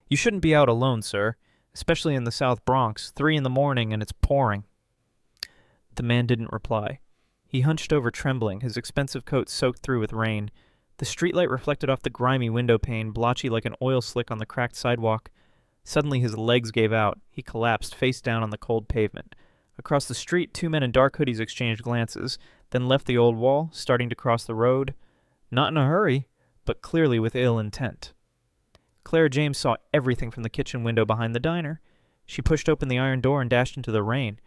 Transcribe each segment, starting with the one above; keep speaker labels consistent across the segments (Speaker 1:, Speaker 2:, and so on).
Speaker 1: You shouldn't be out alone, sir, especially in the South Bronx, 3 in the morning and it's pouring. The man didn't reply. He hunched over trembling, his expensive coat soaked through with rain. The streetlight reflected off the grimy window pane, blotchy like an oil slick on the cracked sidewalk. Suddenly his legs gave out. He collapsed face down on the cold pavement. Across the street, 2 men in dark hoodies exchanged glances, then left the old wall, starting to cross the road. Not in a hurry, but clearly with ill intent. Clara James saw everything from the kitchen window behind the diner. She pushed open the iron door and dashed into the rain.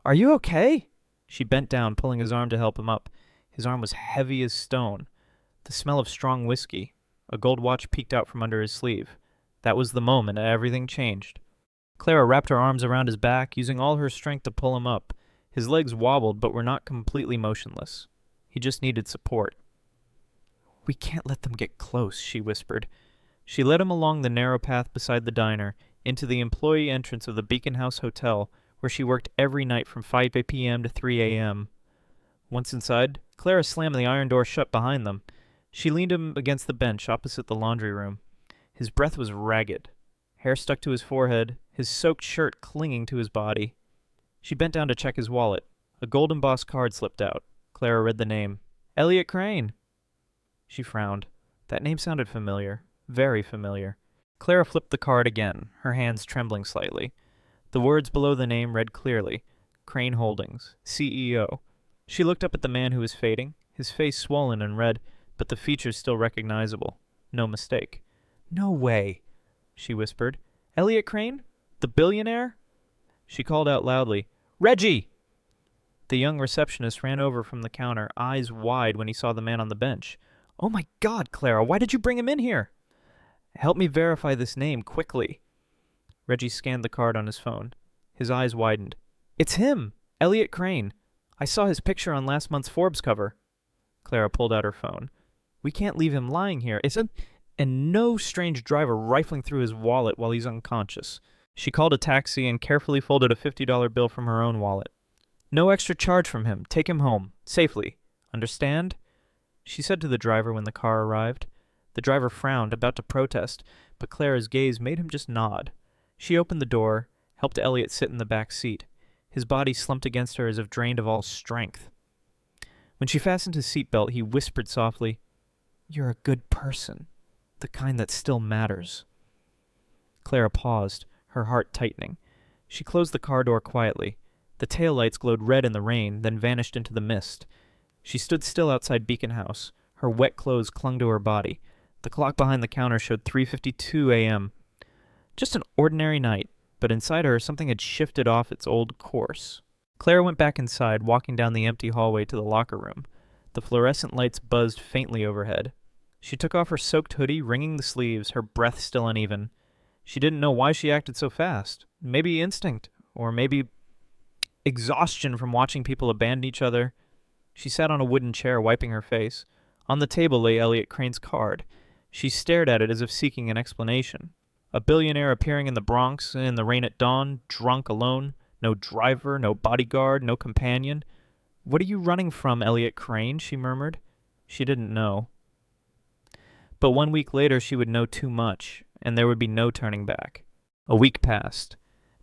Speaker 1: "Are you okay?" She bent down, pulling his arm to help him up. His arm was heavy as stone. The smell of strong whiskey. A gold watch peeked out from under his sleeve. That was the moment everything changed. Clara wrapped her arms around his back, using all her strength to pull him up. His legs wobbled, but were not completely motionless. He just needed support. "We can't let them get close," she whispered. She led him along the narrow path beside the diner, into the employee entrance of the Beacon House Hotel, where she worked every night from 5 p.m. to 3 a.m. Once inside, Clara slammed the iron door shut behind them. She leaned him against the bench opposite the laundry room. His breath was ragged. Hair stuck to his forehead, his soaked shirt clinging to his body. She bent down to check his wallet. A gold-embossed card slipped out. Clara read the name. "Elliot Crane." She frowned. That name sounded familiar. Very familiar. Clara flipped the card again, her hands trembling slightly. The words below the name read clearly. Crane Holdings, CEO. She looked up at the man who was fading, his face swollen and red, but the features still recognizable. No mistake. "No way," she whispered. "Elliot Crane? The billionaire?" She called out loudly, "Reggie!" The young receptionist ran over from the counter, eyes wide when he saw the man on the bench. "Oh my God, Clara, why did you bring him in here?" "Help me verify this name, quickly." Reggie scanned the card on his phone. His eyes widened. "It's him! Elliot Crane. I saw his picture on last month's Forbes cover." Clara pulled out her phone. "We can't leave him lying here. And no strange driver rifling through his wallet while he's unconscious." She called a taxi and carefully folded a $50 bill from her own wallet. "No extra charge from him. Take him home. Safely. Understand?" She said to the driver when the car arrived. The driver frowned, about to protest, but Clara's gaze made him just nod. She opened the door, helped Elliot sit in the back seat. His body slumped against her as if drained of all strength. When she fastened his seatbelt, he whispered softly, "You're a good person. The kind that still matters." Clara paused, her heart tightening. She closed the car door quietly. The taillights glowed red in the rain, then vanished into the mist. She stood still outside Beacon House. Her wet clothes clung to her body. The clock behind the counter showed 3:52 a.m. Just an ordinary night, but inside her something had shifted off its old course. Clara went back inside, walking down the empty hallway to the locker room. The fluorescent lights buzzed faintly overhead. She took off her soaked hoodie, wringing the sleeves, her breath still uneven. She didn't know why she acted so fast. Maybe instinct, or maybe exhaustion from watching people abandon each other. She sat on a wooden chair, wiping her face. On the table lay Elliot Crane's card. She stared at it as if seeking an explanation. A billionaire appearing in the Bronx, in the rain at dawn, drunk, alone. No driver, no bodyguard, no companion. "What are you running from, Elliot Crane?" she murmured. She didn't know. But 1 week later she would know too much, and there would be no turning back. A week passed.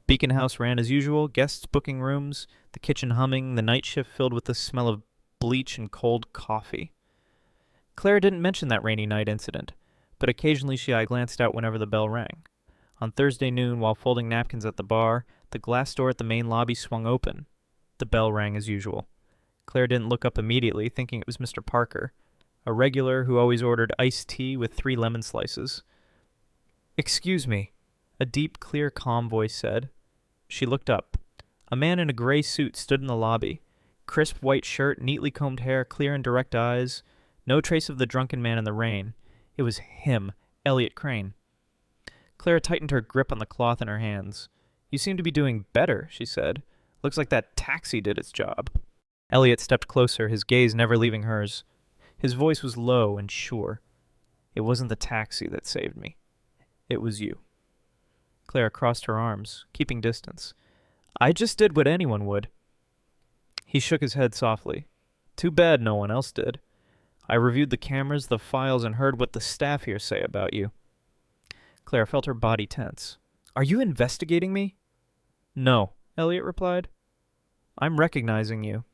Speaker 1: Beacon House ran as usual, guests booking rooms, the kitchen humming, the night shift filled with the smell of bleach and cold coffee. Clara didn't mention that rainy night incident, but occasionally she glanced out whenever the bell rang. On Thursday noon, while folding napkins at the bar, the glass door at the main lobby swung open. The bell rang as usual. Clara didn't look up immediately, thinking it was Mr. Parker, a regular who always ordered iced tea with 3 lemon slices. "Excuse me," a deep, clear, calm voice said. She looked up. A man in a gray suit stood in the lobby. Crisp white shirt, neatly combed hair, clear and direct eyes. No trace of the drunken man in the rain. It was him, Elliot Crane. Clara tightened her grip on the cloth in her hands. "You seem to be doing better," she said. "Looks like that taxi did its job." Elliot stepped closer, his gaze never leaving hers. His voice was low and sure. "It wasn't the taxi that saved me. It was you." Clara crossed her arms, keeping distance. "I just did what anyone would." He shook his head softly. "Too bad no one else did. I reviewed the cameras, the files, and heard what the staff here say about you." Clara felt her body tense. Are you investigating me? No, Elliot replied. I'm recognizing you.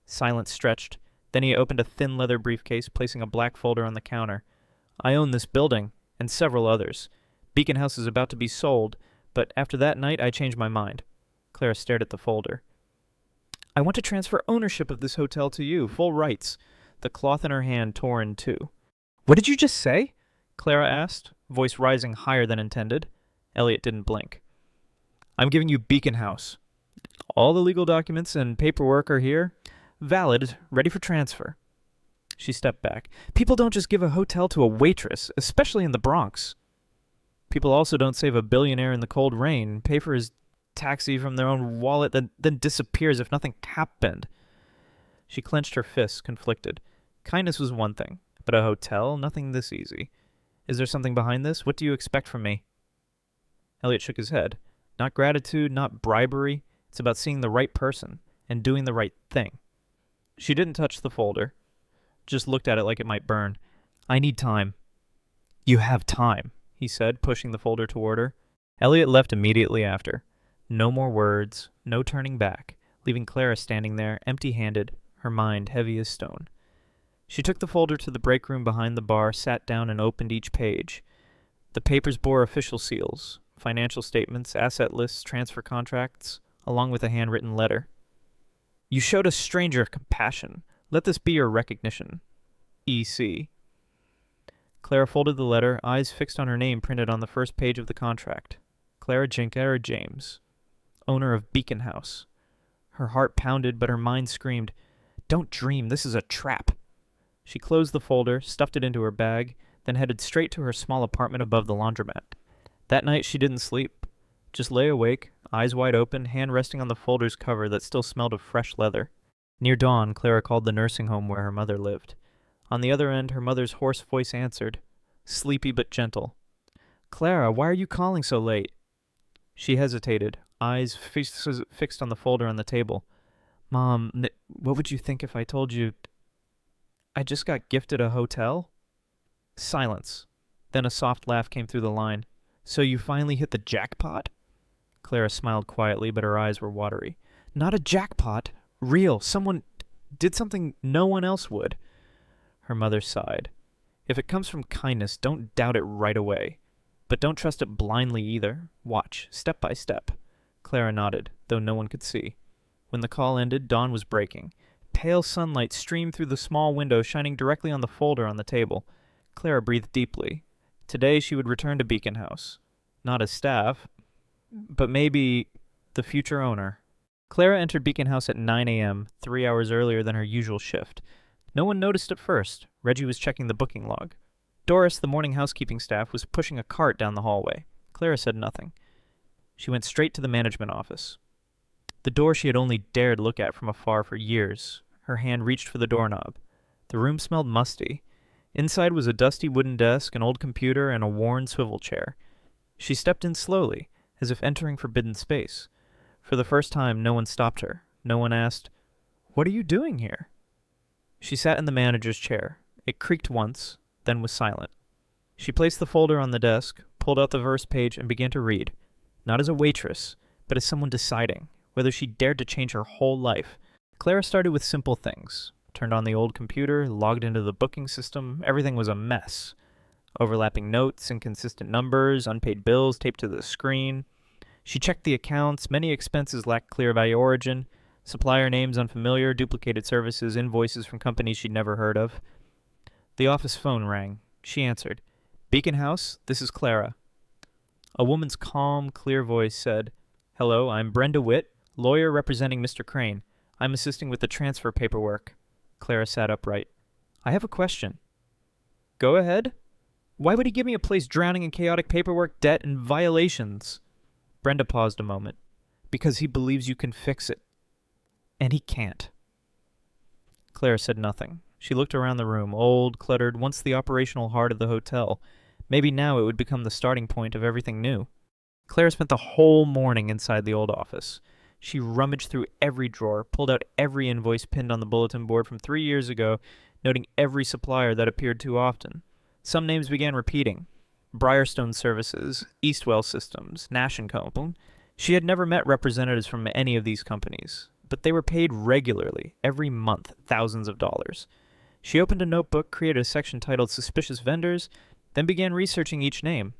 Speaker 1: Silence stretched. Then he opened a thin leather briefcase, placing a black folder on the counter. I own this building, and several others. Beacon House is about to be sold, but after that night I changed my mind. Clara stared at the folder. I want to transfer ownership of this hotel to you, full rights. The cloth in her hand tore in two. What did you just say? Clara asked, voice rising higher than intended. Elliot didn't blink. I'm giving you Beacon House. All the legal documents and paperwork are here. Valid, ready for transfer. She stepped back. People don't just give a hotel to a waitress, especially in the Bronx. People also don't save a billionaire in the cold rain, pay for his taxi from their own wallet, then disappears if nothing happened. She clenched her fists, conflicted. Kindness was one thing, but a hotel, nothing this easy. Is there something behind this? What do you expect from me? Elliot shook his head. Not gratitude, not bribery. It's about seeing the right person and doing the right thing. She didn't touch the folder, just looked at it like it might burn. I need time. You have time, he said, pushing the folder toward her. Elliot left immediately after. No more words, no turning back, leaving Clara standing there, empty-handed, her mind heavy as stone. She took the folder to the break room behind the bar, sat down and opened each page. The papers bore official seals, financial statements, asset lists, transfer contracts, along with a handwritten letter. You showed a stranger compassion. Let this be your recognition. E.C. Clara folded the letter, eyes fixed on her name printed on the first page of the contract. Clara Jinkara James, owner of Beacon House. Her heart pounded, but her mind screamed, Don't dream, this is a trap. She closed the folder, stuffed it into her bag, then headed straight to her small apartment above the laundromat. That night she didn't sleep, just lay awake, eyes wide open, hand resting on the folder's cover that still smelled of fresh leather. Near dawn, Clara called the nursing home where her mother lived. On the other end, her mother's hoarse voice answered, sleepy but gentle. Clara, why are you calling so late? She hesitated, eyes fixed on the folder on the table. Mom, what would you think if I told you I just got gifted a hotel? Silence. Then a soft laugh came through the line. So you finally hit the jackpot? Clara smiled quietly, but her eyes were watery. Not a jackpot. Real. Someone did something no one else would. Her mother sighed. If it comes from kindness, don't doubt it right away. But don't trust it blindly either. Watch, step by step. Clara nodded, though no one could see. When the call ended, dawn was breaking. Pale sunlight streamed through the small window, shining directly on the folder on the table. Clara breathed deeply. Today she would return to Beacon House. Not as staff, but maybe the future owner. Clara entered Beacon House at 9 a.m., 3 hours earlier than her usual shift. No one noticed at first. Reggie was checking the booking log. Doris, the morning housekeeping staff, was pushing a cart down the hallway. Clara said nothing. She went straight to the management office. The door she had only dared look at from afar for years. Her hand reached for the doorknob. The room smelled musty. Inside was a dusty wooden desk, an old computer, and a worn swivel chair. She stepped in slowly, as if entering forbidden space. For the first time, no one stopped her. No one asked, What are you doing here? She sat in the manager's chair. It creaked once, then was silent. She placed the folder on the desk, pulled out the first page, and began to read. Not as a waitress, but as someone deciding whether she dared to change her whole life. Clara started with simple things. Turned on the old computer, logged into the booking system. Everything was a mess. Overlapping notes, inconsistent numbers, unpaid bills taped to the screen. She checked the accounts. Many expenses lacked clear value origin. Supplier names unfamiliar, duplicated services, invoices from companies she'd never heard of. The office phone rang. She answered. Beacon House, this is Clara. A woman's calm, clear voice said, Hello, I'm Brenda Witt, lawyer representing Mr. Crane. I'm assisting with the transfer paperwork. Clara sat upright. I have a question. Go ahead. Why would he give me a place drowning in chaotic paperwork, debt, and violations? Brenda paused a moment. Because he believes you can fix it. And he can't. Clara said nothing. She looked around the room, old, cluttered, once the operational heart of the hotel. Maybe now it would become the starting point of everything new. Clara spent the whole morning inside the old office. She rummaged through every drawer, pulled out every invoice pinned on the bulletin board from 3 years ago, noting every supplier that appeared too often. Some names began repeating. Briarstone Services, Eastwell Systems, Nash & Co. She had never met representatives from any of these companies, but they were paid regularly, every month, thousands of dollars. She opened a notebook, created a section titled Suspicious Vendors, then began researching each name.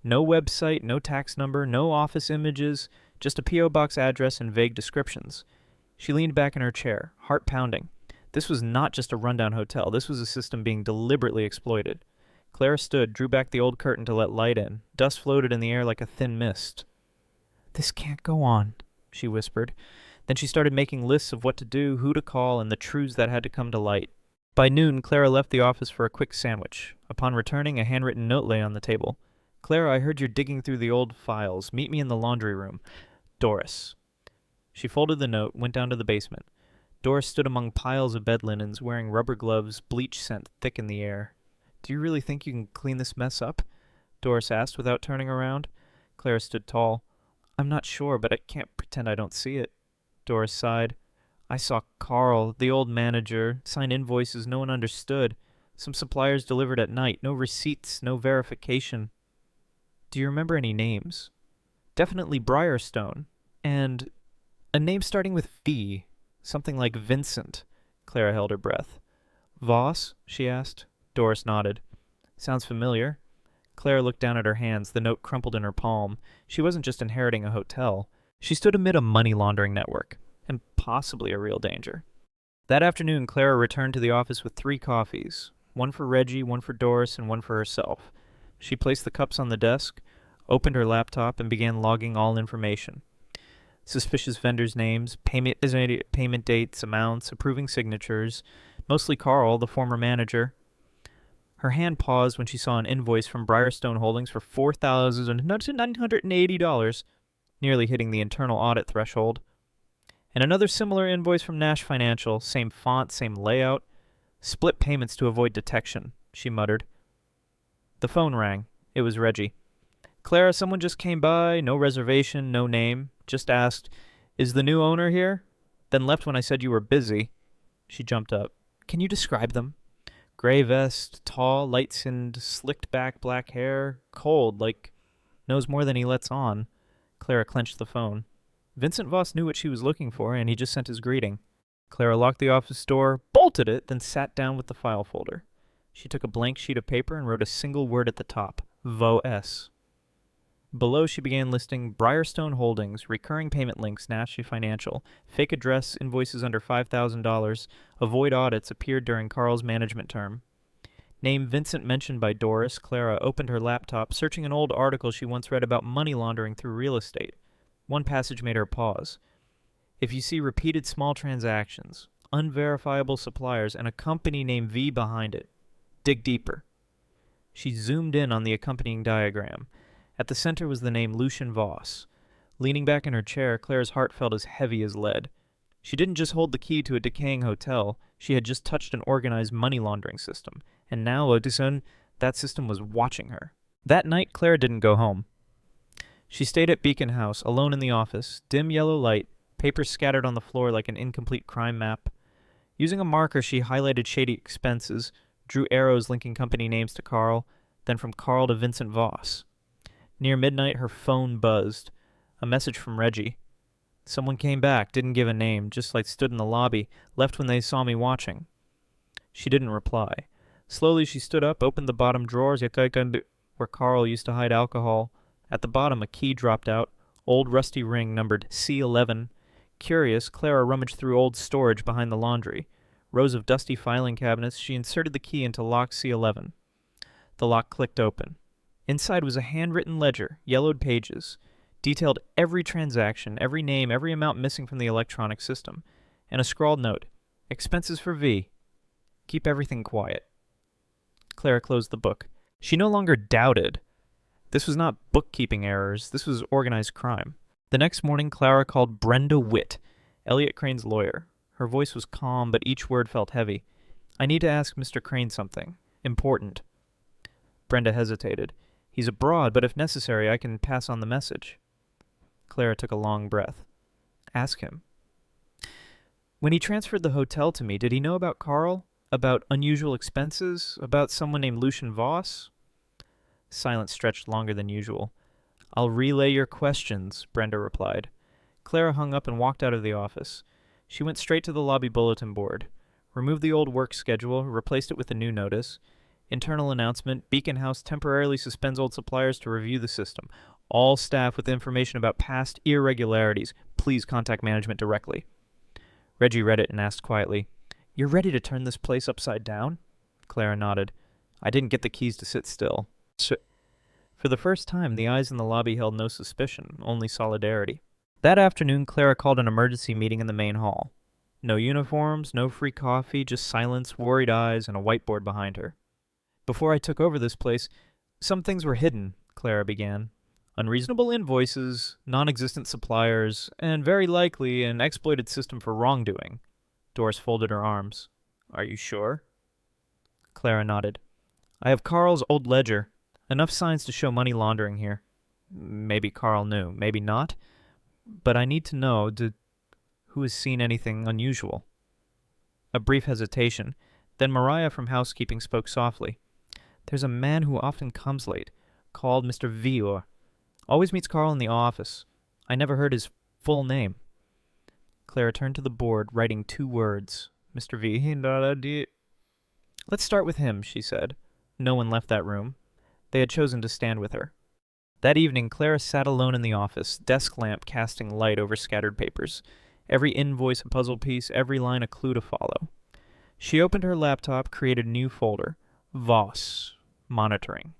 Speaker 1: No website, no tax number, no office images, just a P.O. box address and vague descriptions. She leaned back in her chair, heart pounding. This was not just a rundown hotel. This was a system being deliberately exploited. Clara stood, drew back the old curtain to let light in. Dust floated in the air like a thin mist. "This can't go on," she whispered. Then she started making lists of what to do, who to call, and the truths that had to come to light. By noon, Clara left the office for a quick sandwich. Upon returning, a handwritten note lay on the table. "Clara, I heard you're digging through the old files. Meet me in the laundry room. Doris." She folded the note, went down to the basement. Doris stood among piles of bed linens, wearing rubber gloves, bleach scent thick in the air. "Do you really think you can clean this mess up?" Doris asked without turning around. Clara stood tall. "I'm not sure, but I can't pretend I don't see it." Doris sighed. "I saw Carl, the old manager, sign invoices no one understood. Some suppliers delivered at night. No receipts, no verification." "Do you remember any names?" "Definitely Briarstone. And a name starting with V. Something like Vincent." Clara held her breath. "Voss?" she asked. Doris nodded. "Sounds familiar." Clara looked down at her hands, the note crumpled in her palm. She wasn't just inheriting a hotel. She stood amid a money laundering network, and possibly a real danger. That afternoon, Clara returned to the office with 3 coffees, one for Reggie, one for Doris, and one for herself. She placed the cups on the desk, opened her laptop, and began logging all information. Suspicious vendors' names, payment dates, amounts, approving signatures, mostly Carl, the former manager. Her hand paused when she saw an invoice from Briarstone Holdings for $4,980, nearly hitting the internal audit threshold. And another similar invoice from Nash Financial, same font, same layout. "Split payments to avoid detection," she muttered. The phone rang. It was Reggie. "Clara, someone just came by, no reservation, no name. Just asked, 'Is the new owner here?' Then left when I said you were busy." She jumped up. "Can you describe them?" "Gray vest, tall, light-skinned, slicked-back black hair, cold, like knows more than he lets on." Clara clenched the phone. Vincent Voss knew what she was looking for, and he just sent his greeting. Clara locked the office door, bolted it, then sat down with the file folder. She took a blank sheet of paper and wrote a single word at the top, VOS. Below, she began listing Briarstone Holdings, recurring payment links, Nash Financial, fake address, invoices under $5,000, avoid audits appeared during Carl's management term. Name Vincent mentioned by Doris. Clara opened her laptop, searching an old article she once read about money laundering through real estate. One passage made her pause. "If you see repeated small transactions, unverifiable suppliers, and a company named V behind it, dig deeper." She zoomed in on the accompanying diagram. At the center was the name Lucian Voss. Leaning back in her chair, Clara's heart felt as heavy as lead. She didn't just hold the key to a decaying hotel, she had just touched an organized money laundering system, and now, that system was watching her. That night, Clara didn't go home. She stayed at Beacon House, alone in the office, dim yellow light, papers scattered on the floor like an incomplete crime map. Using a marker, she highlighted shady expenses, drew arrows linking company names to Carl, then from Carl to Vincent Voss. Near midnight, her phone buzzed. A message from Reggie. "Someone came back, didn't give a name, just stood in the lobby, left when they saw me watching." She didn't reply. Slowly, she stood up, opened the bottom drawers, where Carl used to hide alcohol. At the bottom, a key dropped out. Old rusty ring numbered C11. Curious, Clara rummaged through old storage behind the laundry. Rows of dusty filing cabinets, she inserted the key into lock C11. The lock clicked open. Inside was a handwritten ledger, yellowed pages, detailed every transaction, every name, every amount missing from the electronic system, and a scrawled note, "Expenses for V. Keep everything quiet." Clara closed the book. She no longer doubted. This was not bookkeeping errors, this was organized crime. The next morning, Clara called Brenda Witt, Elliot Crane's lawyer. Her voice was calm, but each word felt heavy. "I need to ask Mr. Crane something. Important." Brenda hesitated. "He's abroad, but if necessary, I can pass on the message." Clara took a long breath. "Ask him." "When he transferred the hotel to me, did he know about Carl? About unusual expenses? About someone named Lucian Voss?" Silence stretched longer than usual. I'll relay your questions, Brenda replied. Clara hung up and walked out of the office. She went straight to the lobby bulletin board, removed the old work schedule, replaced it with a new notice. Internal announcement, Beacon House temporarily suspends old suppliers to review the system. All staff with information about past irregularities, please contact management directly. Reggie read it and asked quietly, You're ready to turn this place upside down? Clara nodded. I didn't get the keys to sit still. For the first time, the eyes in the lobby held no suspicion, only solidarity. That afternoon, Clara called an emergency meeting in the main hall. No uniforms, no free coffee, just silence, worried eyes, and a whiteboard behind her. Before I took over this place, some things were hidden, Clara began. Unreasonable invoices, non-existent suppliers, and very likely an exploited system for wrongdoing. Doris folded her arms. Are you sure? Clara nodded. I have Carl's old ledger. Enough signs to show money laundering here. Maybe Carl knew, maybe not. But I need to know, who has seen anything unusual? A brief hesitation. Then Mariah from housekeeping spoke softly. There's a man who often comes late, called Mr. Vior. Always meets Carl in the office. I never heard his full name. Clara turned to the board, writing 2 words. Mr. V. Let's start with him, she said. No one left that room. They had chosen to stand with her. That evening, Clara sat alone in the office, desk lamp casting light over scattered papers. Every invoice a puzzle piece, every line a clue to follow. She opened her laptop, created a new folder. Voss. Monitoring.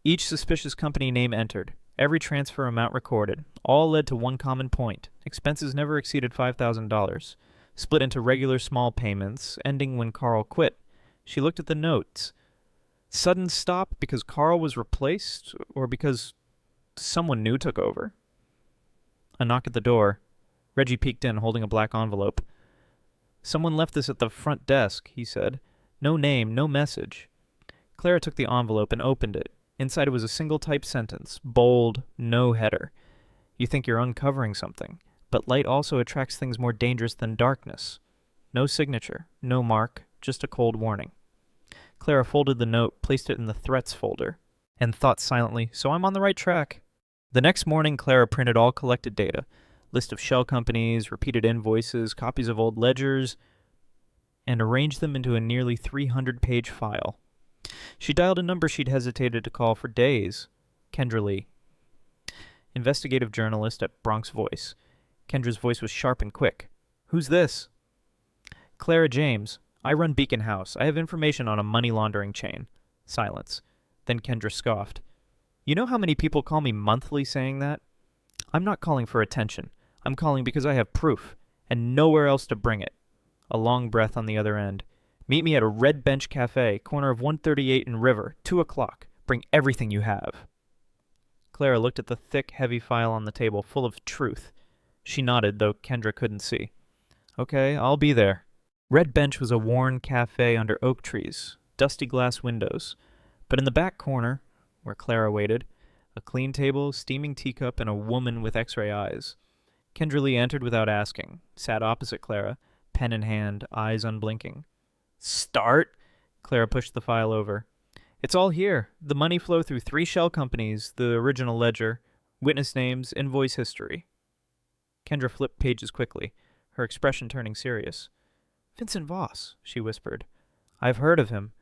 Speaker 1: Each suspicious company name entered. Every transfer amount recorded. All led to one common point. Expenses never exceeded $5,000. Split into regular small payments, ending when Carl quit. She looked at the notes. Sudden stop because Carl was replaced, or because someone new took over? A knock at the door. Reggie peeked in, holding a black envelope. Someone left this at the front desk, he said. No name, no message. Clara took the envelope and opened it. Inside it was a single-type sentence, bold, no header. You think you're uncovering something, but light also attracts things more dangerous than darkness. No signature, no mark, just a cold warning. Clara folded the note, placed it in the threats folder, and thought silently, so I'm on the right track. The next morning, Clara printed all collected data. List of shell companies, repeated invoices, copies of old ledgers, and arranged them into a nearly 300-page file. She dialed a number she'd hesitated to call for days. Kendra Lee. Investigative journalist at Bronx Voice. Kendra's voice was sharp and quick. Who's this? Clara James. I run Beacon House. I have information on a money laundering chain. Silence. Then Kendra scoffed. You know how many people call me monthly saying that? I'm not calling for attention. I'm calling because I have proof, and nowhere else to bring it. A long breath on the other end. Meet me at a Red Bench Cafe, corner of 138 and River, 2 o'clock. Bring everything you have. Clara looked at the thick, heavy file on the table, full of truth. She nodded, though Kendra couldn't see. Okay, I'll be there. Red Bench was a worn cafe under oak trees, dusty glass windows. But in the back corner, where Clara waited, a clean table, steaming teacup, and a woman with x-ray eyes. Kendra Lee entered without asking, sat opposite Clara, pen in hand, eyes unblinking. Start? Clara pushed the file over. It's all here. The money flow through 3 shell companies, the original ledger, witness names, invoice history. Kendra flipped pages quickly, her expression turning serious. Vincent Voss, she whispered. I've heard of him.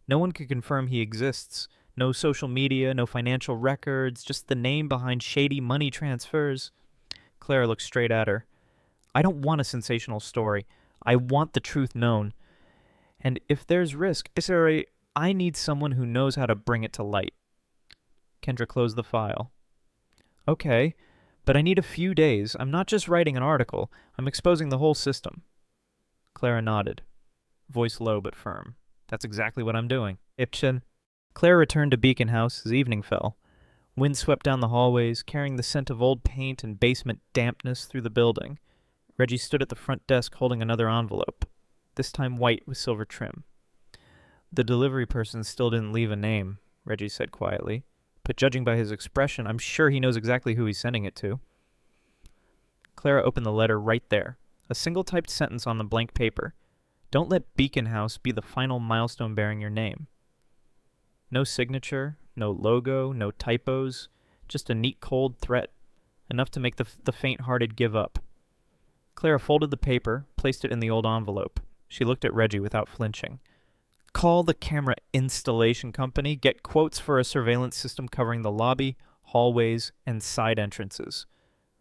Speaker 1: No one can confirm he exists. No social media, no financial records, just the name behind shady money transfers. Clara looked straight at her. I don't want a sensational story. I want the truth known. And if there's risk, I need someone who knows how to bring it to light. Kendra closed the file. Okay, but I need a few days. I'm not just writing an article. I'm exposing the whole system. Clara nodded, voice low but firm. That's exactly what I'm doing. Ipchen. Clara returned to Beacon House as evening fell. Wind swept down the hallways, carrying the scent of old paint and basement dampness through the building. Reggie stood at the front desk holding another envelope, this time white with silver trim. The delivery person still didn't leave a name, Reggie said quietly, but judging by his expression, I'm sure he knows exactly who he's sending it to. Clara opened the letter right there, a single-typed sentence on the blank paper. Don't let Beacon House be the final milestone bearing your name. No signature, no logo, no typos, just a neat cold threat, enough to make the faint-hearted give up. Clara folded the paper, placed it in the old envelope. She looked at Reggie without flinching. Call the camera installation company, get quotes for a surveillance system covering the lobby, hallways, and side entrances.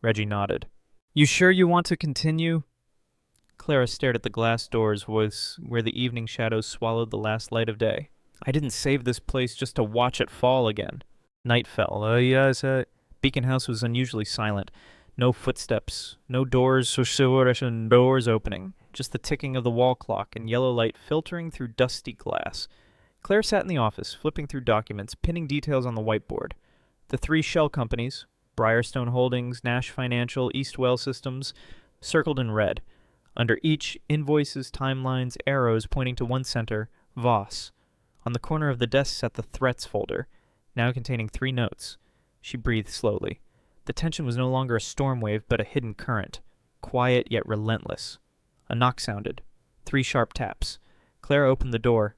Speaker 1: Reggie nodded. You sure you want to continue? Clara stared at the glass doors where the evening shadows swallowed the last light of day. I didn't save this place just to watch it fall again. Night fell. Yes, Beacon House was unusually silent. No footsteps, no doors opening, just the ticking of the wall clock and yellow light filtering through dusty glass. Claire sat in the office, flipping through documents, pinning details on the whiteboard. The 3 shell companies, Briarstone Holdings, Nash Financial, Eastwell Systems, circled in red. Under each, invoices, timelines, arrows pointing to one center, Voss. On the corner of the desk sat the threats folder, now containing 3 notes. She breathed slowly. The tension was no longer a storm wave, but a hidden current, quiet yet relentless. A knock sounded. 3 sharp taps. Clara opened the door.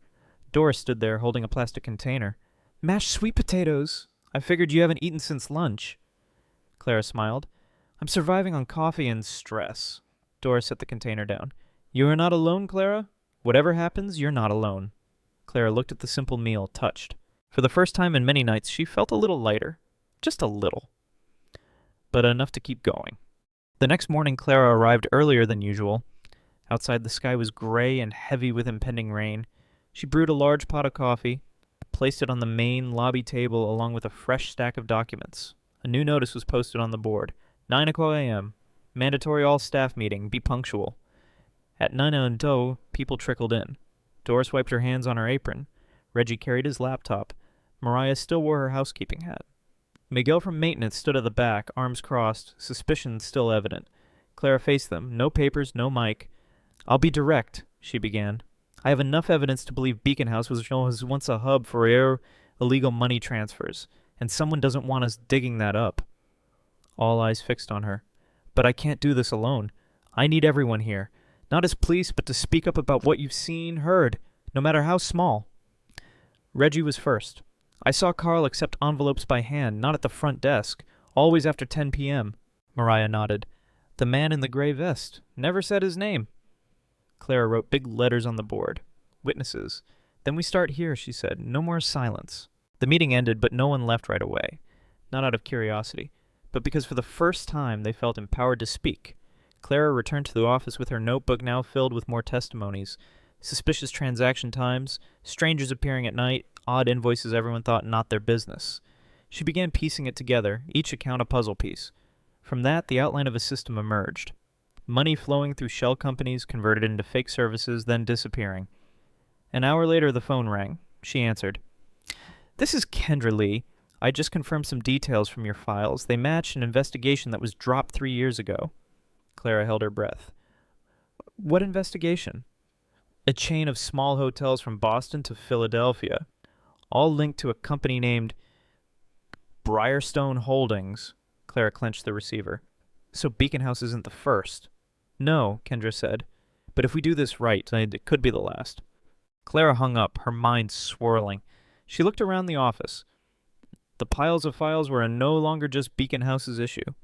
Speaker 1: Doris stood there, holding a plastic container. Mashed sweet potatoes! I figured you haven't eaten since lunch. Clara smiled. I'm surviving on coffee and stress. Doris set the container down. You are not alone, Clara? Whatever happens, you're not alone. Clara looked at the simple meal, touched. For the first time in many nights, she felt a little lighter. Just a little. But enough to keep going. The next morning, Clara arrived earlier than usual. Outside, the sky was gray and heavy with impending rain. She brewed a large pot of coffee, placed it on the main lobby table along with a fresh stack of documents. A new notice was posted on the board. 9 o'clock a.m. Mandatory all-staff meeting. Be punctual. At 9:02, people trickled in. Doris wiped her hands on her apron. Reggie carried his laptop. Mariah still wore her housekeeping hat. Miguel from maintenance stood at the back, arms crossed, suspicion still evident. Clara faced them. No papers, no mic. I'll be direct, she began. I have enough evidence to believe Beacon House was once a hub for illegal money transfers, and someone doesn't want us digging that up. All eyes fixed on her. But I can't do this alone. I need everyone here. Not as police, but to speak up about what you've seen, heard, no matter how small. Reggie was first. I saw Carl accept envelopes by hand, not at the front desk, always after 10 p.m. Mariah nodded. The man in the gray vest. Never said his name. Clara wrote big letters on the board. Witnesses. Then we start here, she said. No more silence. The meeting ended, but no one left right away. Not out of curiosity, but because for the first time they felt empowered to speak. Clara returned to the office with her notebook now filled with more testimonies. Suspicious transaction times, strangers appearing at night, odd invoices everyone thought not their business. She began piecing it together, each account a puzzle piece. From that, the outline of a system emerged. Money flowing through shell companies, converted into fake services, then disappearing. An hour later, the phone rang. She answered. This is Kendra Lee. I just confirmed some details from your files. They match an investigation that was dropped 3 years ago. Clara held her breath. What investigation? A chain of small hotels from Boston to Philadelphia, all linked to a company named Briarstone Holdings. Clara clenched the receiver. So Beacon House isn't the first. No, Kendra said. But if we do this right, it could be the last. Clara hung up, her mind swirling. She looked around the office. The piles of files were no longer just Beacon House's issue.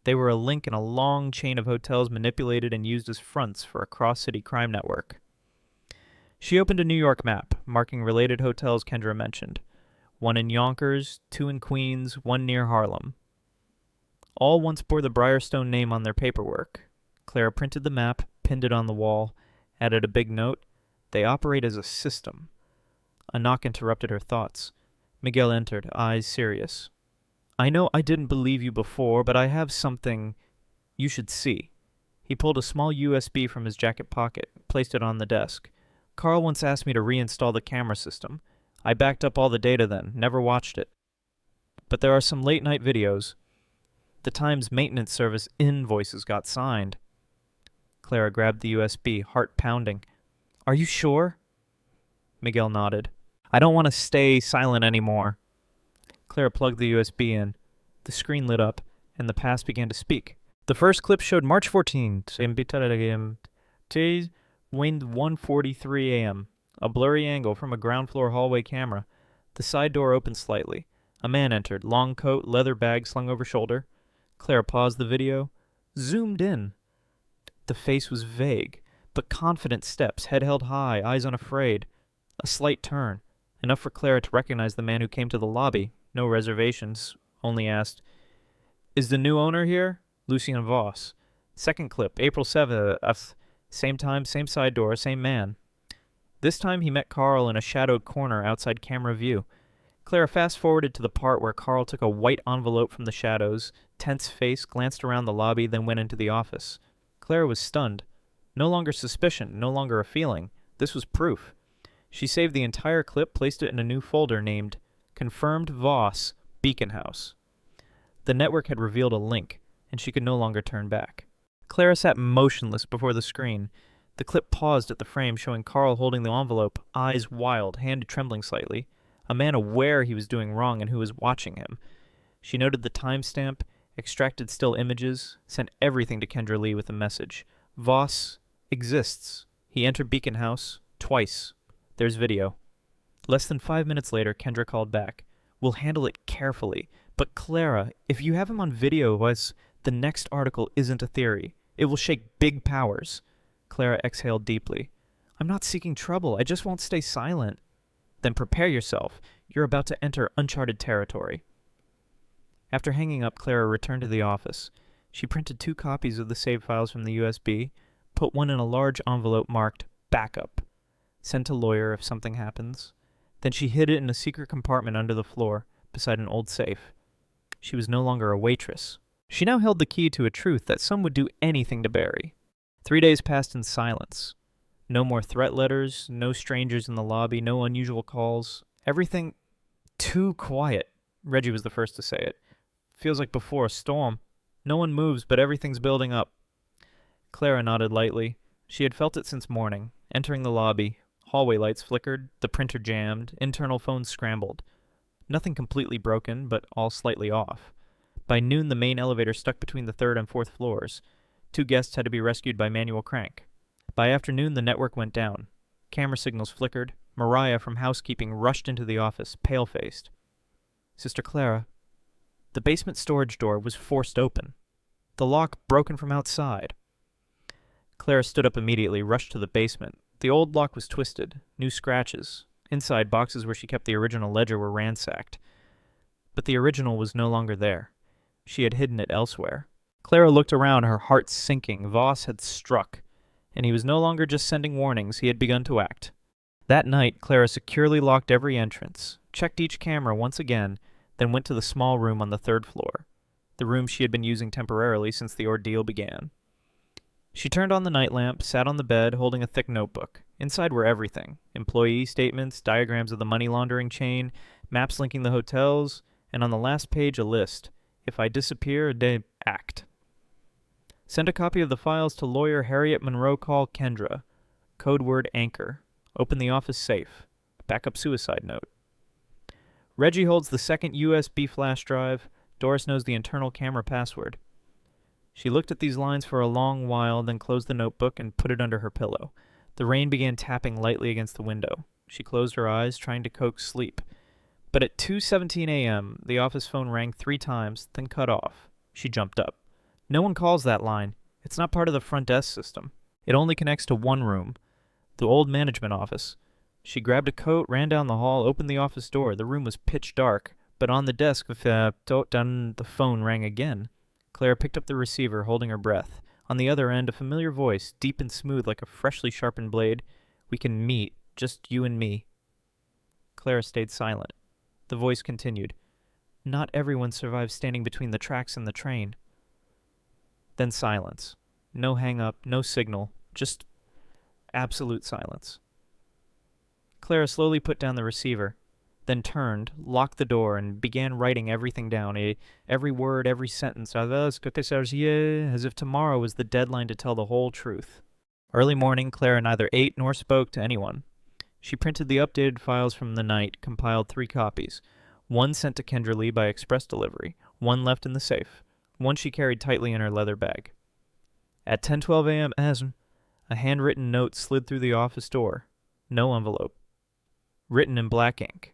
Speaker 1: They were a link in a long chain of hotels manipulated and used as fronts for a cross-city crime network. She opened a New York map, marking related hotels Kendra mentioned. 1 in Yonkers, 2 in Queens, 1 near Harlem. All once bore the Briarstone name on their paperwork. Clara printed the map, pinned it on the wall, added a big note. They operate as a system. A knock interrupted her thoughts. Miguel entered, eyes serious. I know I didn't believe you before, but I have something you should see. He pulled a small USB from his jacket pocket, placed it on the desk. Carl once asked me to reinstall the camera system. I backed up all the data then, never watched it. But there are some late-night videos. The Times maintenance service invoices got signed. Clara grabbed the USB, heart pounding. Are you sure? Miguel nodded. I don't want to stay silent anymore. Clara plugged the USB in. The screen lit up, and the past began to speak. The first clip showed March 14th. Wind 1:43 a.m. A blurry angle from a ground floor hallway camera. The side door opened slightly. A man entered, long coat, leather bag slung over shoulder. Clara paused the video, zoomed in. The face was vague, but confident steps, head held high, eyes unafraid. A slight turn, enough for Clara to recognize the man who came to the lobby. No reservations, only asked, "Is the new owner here?" Lucien Voss. Second clip, April 7th, same time, same side door, same man. This time he met Carl in a shadowed corner outside camera view. Clara fast-forwarded to the part where Carl took a white envelope from the shadows, tense face, glanced around the lobby, then went into the office. Clara was stunned. No longer suspicion, no longer a feeling. This was proof. She saved the entire clip, placed it in a new folder named Confirmed Voss, Beacon House. The network had revealed a link, and she could no longer turn back. Clara sat motionless before the screen. The clip paused at the frame showing Carl holding the envelope, eyes wild, hand trembling slightly, a man aware he was doing wrong and who was watching him. She noted the timestamp, extracted still images, sent everything to Kendra Lee with a message. Voss exists. He entered Beacon House twice. There's video. Less than 5 minutes later, Kendra called back. "We'll handle it carefully. But Clara, if you have him on video, the next article isn't a theory. It will shake big powers." Clara exhaled deeply. "I'm not seeking trouble. I just won't stay silent." "Then prepare yourself. You're about to enter uncharted territory." After hanging up, Clara returned to the office. She printed 2 copies of the save files from the USB, put one in a large envelope marked Backup. Send to lawyer if something happens. Then she hid it in a secret compartment under the floor, beside an old safe. She was no longer a waitress. She now held the key to a truth that some would do anything to bury. 3 days passed in silence. No more threat letters, no strangers in the lobby, no unusual calls. Everything too quiet. Reggie was the first to say it. "Feels like before a storm. No one moves, but everything's building up." Clara nodded lightly. She had felt it since morning. Entering the lobby, hallway lights flickered, the printer jammed, internal phones scrambled. Nothing completely broken, but all slightly off. By noon, the main elevator stuck between the 3rd and 4th floors. 2 guests had to be rescued by manual crank. By afternoon, the network went down. Camera signals flickered. Mariah from housekeeping rushed into the office, pale-faced. "Sister Clara." The basement storage door was forced open. The lock broken from outside. Clara stood up immediately, rushed to the basement. The old lock was twisted, new scratches. Inside, boxes where she kept the original ledger were ransacked. But the original was no longer there. She had hidden it elsewhere. Clara looked around, her heart sinking. Voss had struck, and he was no longer just sending warnings, he had begun to act. That night, Clara securely locked every entrance, checked each camera once again, then went to the small room on the 3rd floor, the room she had been using temporarily since the ordeal began. She turned on the night lamp, sat on the bed, holding a thick notebook. Inside were everything: employee statements, diagrams of the money laundering chain, maps linking the hotels, and on the last page a list. If I disappear, they act. Send a copy of the files to lawyer Harriet Monroe. Call Kendra. Code word Anchor. Open the office safe. Backup suicide note. Reggie holds the 2nd USB flash drive. Doris knows the internal camera password. She looked at these lines for a long while, then closed the notebook and put it under her pillow. The rain began tapping lightly against the window. She closed her eyes, trying to coax sleep. But at 2:17 a.m., the office phone rang 3 times, then cut off. She jumped up. No one calls that line. It's not part of the front desk system. It only connects to one room, the old management office. She grabbed a coat, ran down the hall, opened the office door. The room was pitch dark, but on the desk, the phone rang again. Clara picked up the receiver, holding her breath. On the other end, a familiar voice, deep and smooth like a freshly sharpened blade. "We can meet, just you and me." Clara stayed silent. The voice continued. "Not everyone survives standing between the tracks and the train." Then silence. No hang-up, no signal, just absolute silence. Clara slowly put down the receiver, then turned, locked the door, and began writing everything down, every word, every sentence, as if tomorrow was the deadline to tell the whole truth. Early morning, Clara neither ate nor spoke to anyone. She printed the updated files from the night, compiled 3 copies. One sent to Kendra Lee by express delivery, one left in the safe, one she carried tightly in her leather bag. At 10:12 a.m., a handwritten note slid through the office door. No envelope. Written in black ink.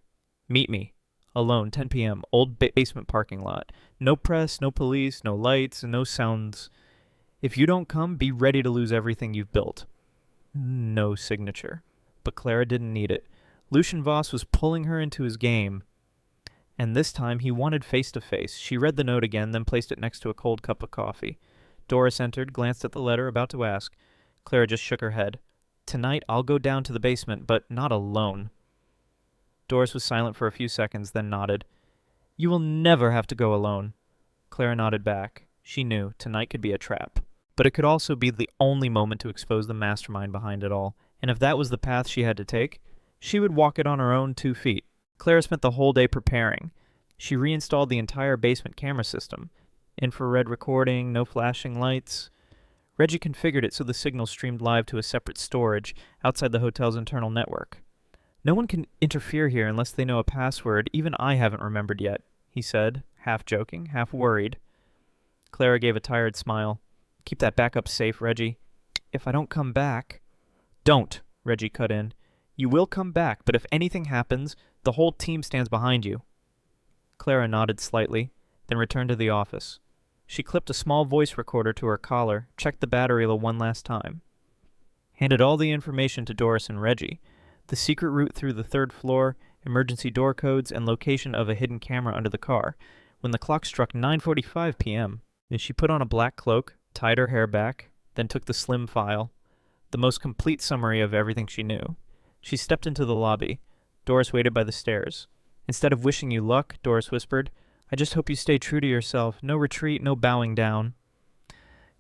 Speaker 1: Meet me. Alone, 10 p.m., old basement parking lot. No press, no police, no lights, and no sounds. If you don't come, be ready to lose everything you've built. No signature. But Clara didn't need it. Lucian Voss was pulling her into his game, and this time he wanted face-to-face. She read the note again, then placed it next to a cold cup of coffee. Doris entered, glanced at the letter, about to ask. Clara just shook her head. Tonight I'll go down to the basement, but not alone. Doris was silent for a few seconds, then nodded. You will never have to go alone. Clara nodded back. She knew tonight could be a trap. But it could also be the only moment to expose the mastermind behind it all, and if that was the path she had to take, she would walk it on her own 2 feet. Clara spent the whole day preparing. She reinstalled the entire basement camera system. Infrared recording, no flashing lights. Reggie configured it so the signal streamed live to a separate storage outside the hotel's internal network. No one can interfere here unless they know a password even I haven't remembered yet, he said, half joking, half worried. Clara gave a tired smile. Keep that backup safe, Reggie. If I don't come back... Don't, Reggie cut in. You will come back, but if anything happens, the whole team stands behind you. Clara nodded slightly, then returned to the office. She clipped a small voice recorder to her collar, checked the battery one last time. Handed all the information to Doris and Reggie. The secret route through the 3rd floor, emergency door codes, and location of a hidden camera under the car, when the clock struck 9:45 p.m. She put on a black cloak, tied her hair back, then took the slim file, the most complete summary of everything she knew. She stepped into the lobby. Doris waited by the stairs. Instead of wishing you luck, Doris whispered, I just hope you stay true to yourself. No retreat, no bowing down.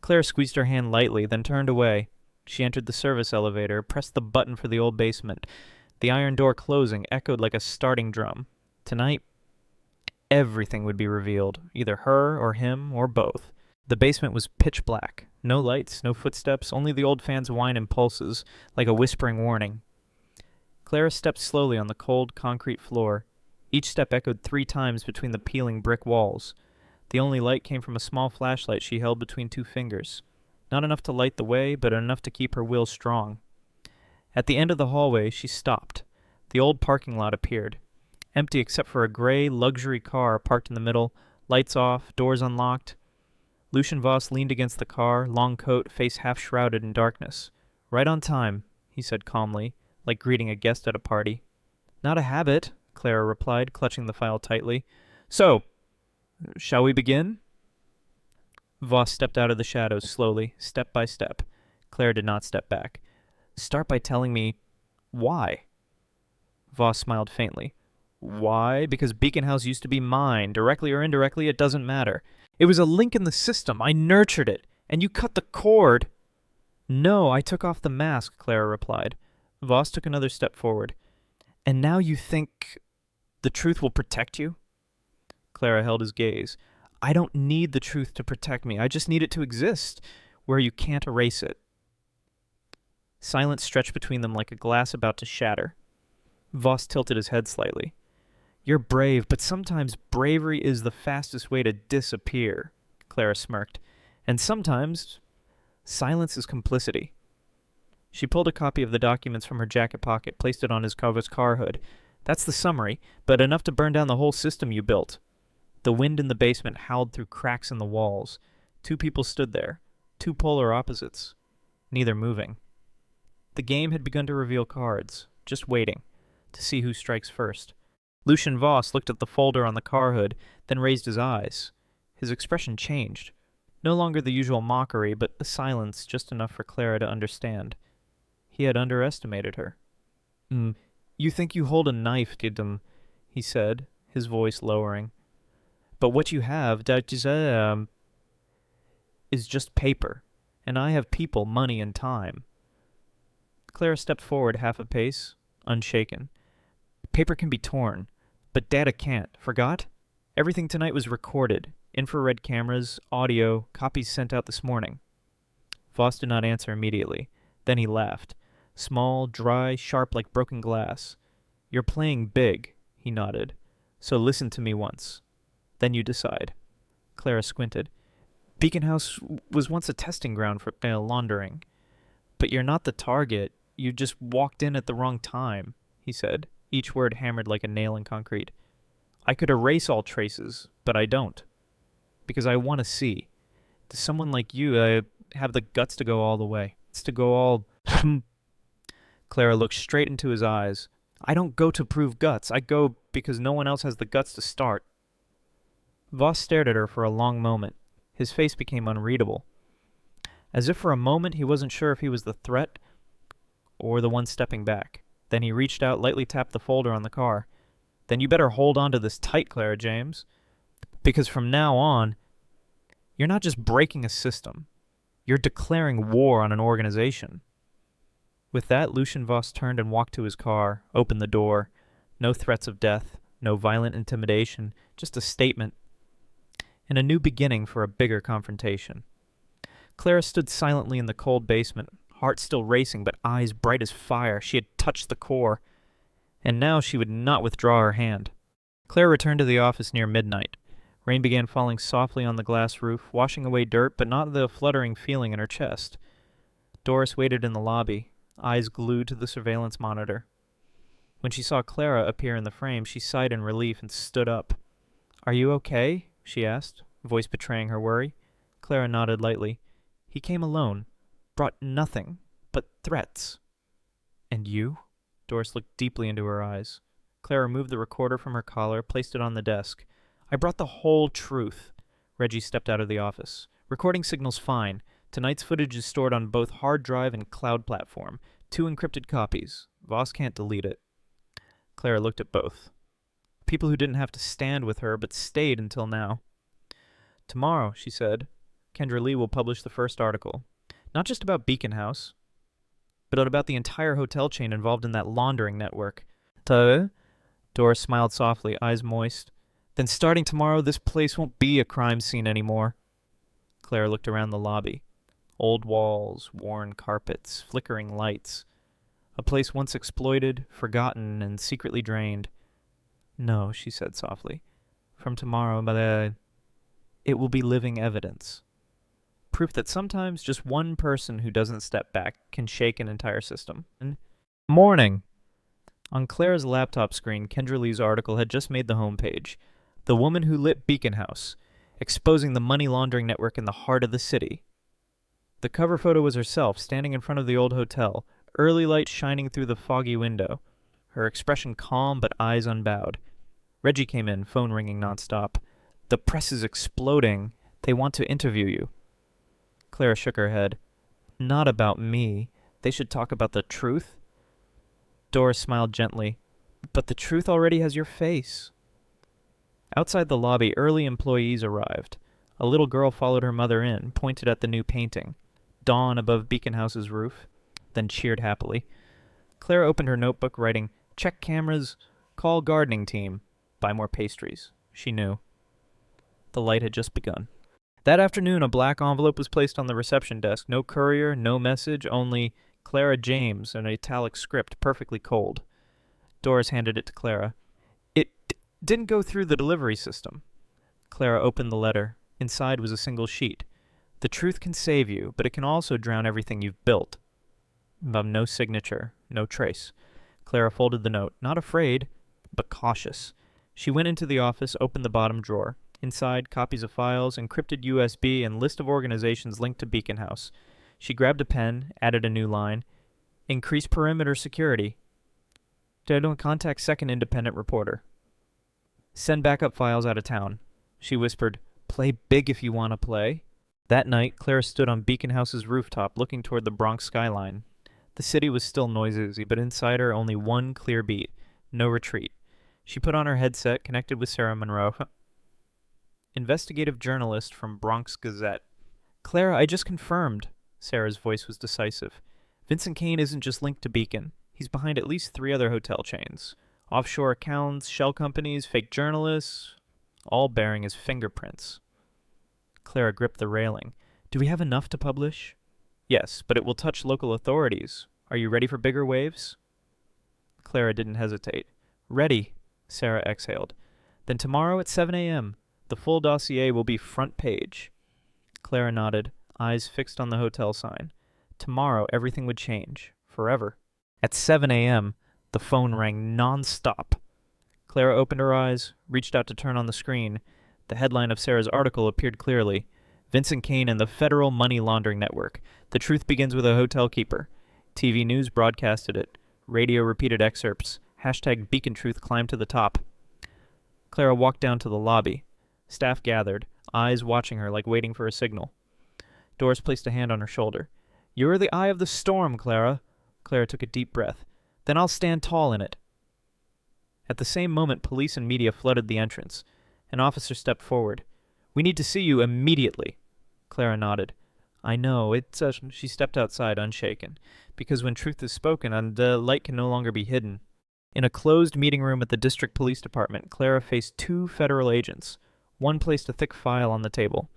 Speaker 1: Clara squeezed her hand lightly, then turned away. She entered the service elevator, pressed the button for the old basement. The iron door closing echoed like a starting drum. Tonight, everything would be revealed, either her or him or both. The basement was pitch black. No lights, no footsteps, only the old fan's whine and pulses, like a whispering warning. Clara stepped slowly on the cold concrete floor. Each step echoed 3 times between the peeling brick walls. The only light came from a small flashlight she held between 2 fingers. Not enough to light the way, but enough to keep her will strong. At the end of the hallway, she stopped. The old parking lot appeared. Empty except for a gray luxury car parked in the middle, lights off, doors unlocked. Lucian Voss leaned against the car, long coat, face half shrouded in darkness. Right on time, he said calmly, like greeting a guest at a party. Not a habit, Clara replied, clutching the file tightly. So, shall we begin? Voss stepped out of the shadows slowly, step by step. Clara did not step back. Start by telling me why. Voss smiled faintly. Why? Because Beacon House used to be mine. Directly or indirectly, it doesn't matter. It was a link in the system. I nurtured it. And you cut the cord. No, I took off the mask, Clara replied. Voss took another step forward. And now you think the truth will protect you? Clara held his gaze. I don't need the truth to protect me. I just need it to exist, where you can't erase it. Silence stretched between them like a glass about to shatter. Voss tilted his head slightly. You're brave, but sometimes bravery is the fastest way to disappear, Clara smirked. And sometimes silence is complicity. She pulled a copy of the documents from her jacket pocket, placed it on his car hood. That's the summary, but enough to burn down the whole system you built. The wind in the basement howled through cracks in the walls. 2 people stood there, 2 polar opposites, neither moving. The game had begun to reveal cards, just waiting, to see who strikes first. Lucian Voss looked at the folder on the car hood, then raised his eyes. His expression changed. No longer the usual mockery, but a silence just enough for Clara to understand. He had underestimated her. You think you hold a knife, Didum, he said, his voice lowering. But what you have, is just paper, and I have people, money, and time. Clara stepped forward half a pace, unshaken. Paper can be torn, but data can't. Forgot? Everything tonight was recorded. Infrared cameras, audio, copies sent out this morning. Voss did not answer immediately. Then he laughed. Small, dry, sharp like broken glass. You're playing big, he nodded. So listen to me once. Then you decide. Clara squinted. Beacon House was once a testing ground for mail laundering. But you're not the target. You just walked in at the wrong time, he said. each word hammered like a nail in concrete. I could erase all traces, but I don't. Because I want to see. Does someone like you have the guts to go all the way? It's to go all... Clara looked straight into his eyes. I don't go to prove guts. I go because no one else has the guts to start. Voss stared at her for a long moment. His face became unreadable. As if for a moment he wasn't sure if he was the threat or the one stepping back. Then he reached out, lightly tapped the folder on the car. Then you better hold on to this tight, Clara James. Because from now on, you're not just breaking a system. You're declaring war on an organization. With that, Lucian Voss turned and walked to his car, opened the door. No threats of death, no violent intimidation, just a statement. And a new beginning for a bigger confrontation. Clara stood silently in the cold basement, heart still racing but eyes bright as fire. She had touched the core, and now she would not withdraw her hand. Clara returned to the office near midnight. Rain began falling softly on the glass roof, washing away dirt, but not the fluttering feeling in her chest. Doris waited in the lobby, eyes glued to the surveillance monitor. When she saw Clara appear in the frame, she sighed in relief and stood up. "Are you okay?" she asked, voice betraying her worry. Clara nodded lightly. "He came alone, brought nothing but threats." "And you?" Doris looked deeply into her eyes. Clara moved the recorder from her collar, placed it on the desk. "I brought the whole truth." Reggie stepped out of the office. "Recording signal's fine. Tonight's footage is stored on both hard drive and cloud platform. 2 encrypted copies. Voss can't delete it." Clara looked at both. People who didn't have to stand with her but stayed until now. "Tomorrow," she said, "Kendra Lee will publish the first article. Not just about Beacon House, but about the entire hotel chain involved in that laundering network." Doris smiled softly, eyes moist. "Then starting tomorrow, this place won't be a crime scene anymore." Clara looked around the lobby. Old walls, worn carpets, flickering lights. A place once exploited, forgotten, and secretly drained. "No," she said softly. "From tomorrow, it will be living evidence. Proof that sometimes just one person who doesn't step back can shake an entire system." Morning! On Clara's laptop screen, Kendra Lee's article had just made the homepage. The woman who lit Beacon House, exposing the money laundering network in the heart of the city. The cover photo was herself, standing in front of the old hotel, early light shining through the foggy window, her expression calm but eyes unbowed. Reggie came in, phone ringing nonstop. "The press is exploding. They want to interview you." Clara shook her head. "Not about me. They should talk about the truth." Doris smiled gently. "But the truth already has your face." Outside the lobby, early employees arrived. A little girl followed her mother in, pointed at the new painting. Dawn above Beacon House's roof, then cheered happily. Clara opened her notebook, writing, "Check cameras, call gardening team, buy more pastries." She knew. The light had just begun. That afternoon, a black envelope was placed on the reception desk. No courier, no message, only Clara James, an italic script, perfectly cold. Doris handed it to Clara. "It didn't go through the delivery system." Clara opened the letter. Inside was a single sheet. "The truth can save you, but it can also drown everything you've built." No signature, no trace. Clara folded the note, not afraid, but cautious. She went into the office, opened the bottom drawer. Inside, copies of files, encrypted USB, and list of organizations linked to Beacon House. She grabbed a pen, added a new line. "Increase perimeter security. Don't contact second independent reporter. Send backup files out of town." She whispered, "Play big if you want to play." That night, Clara stood on Beacon House's rooftop, looking toward the Bronx skyline. The city was still noisy, but inside her only one clear beat. No retreat. She put on her headset, connected with Sarah Monroe, investigative journalist from Bronx Gazette. "Clara, I just confirmed." Sarah's voice was decisive. "Vincent Kane isn't just linked to Beacon. He's behind at least 3 other hotel chains. Offshore accounts, shell companies, fake journalists, all bearing his fingerprints." Clara gripped the railing. "Do we have enough to publish?" "Yes, but it will touch local authorities. Are you ready for bigger waves?" Clara didn't hesitate. "Ready," Sarah exhaled. "Then tomorrow at 7 a.m., the full dossier will be front page." Clara nodded, eyes fixed on the hotel sign. Tomorrow everything would change. Forever. At 7 a.m., The phone rang non-stop. Clara opened her eyes, reached out to turn on the screen. The headline of Sarah's article appeared clearly. Vincent Kane and the Federal Money Laundering Network. The truth begins with a hotel keeper. TV news broadcasted it. Radio repeated excerpts. Hashtag Beacon Truth climbed to the top. Clara walked down to the lobby. Staff gathered, eyes watching her like waiting for a signal. Doris placed a hand on her shoulder. "You're the eye of the storm, Clara." Clara took a deep breath. "Then I'll stand tall in it." At the same moment, police and media flooded the entrance. An officer stepped forward. "We need to see you immediately." Clara nodded. "I know, She stepped outside, unshaken. Because when truth is spoken, and light can no longer be hidden. In a closed meeting room at the district police department, Clara faced 2 federal agents. One placed a thick file on the table.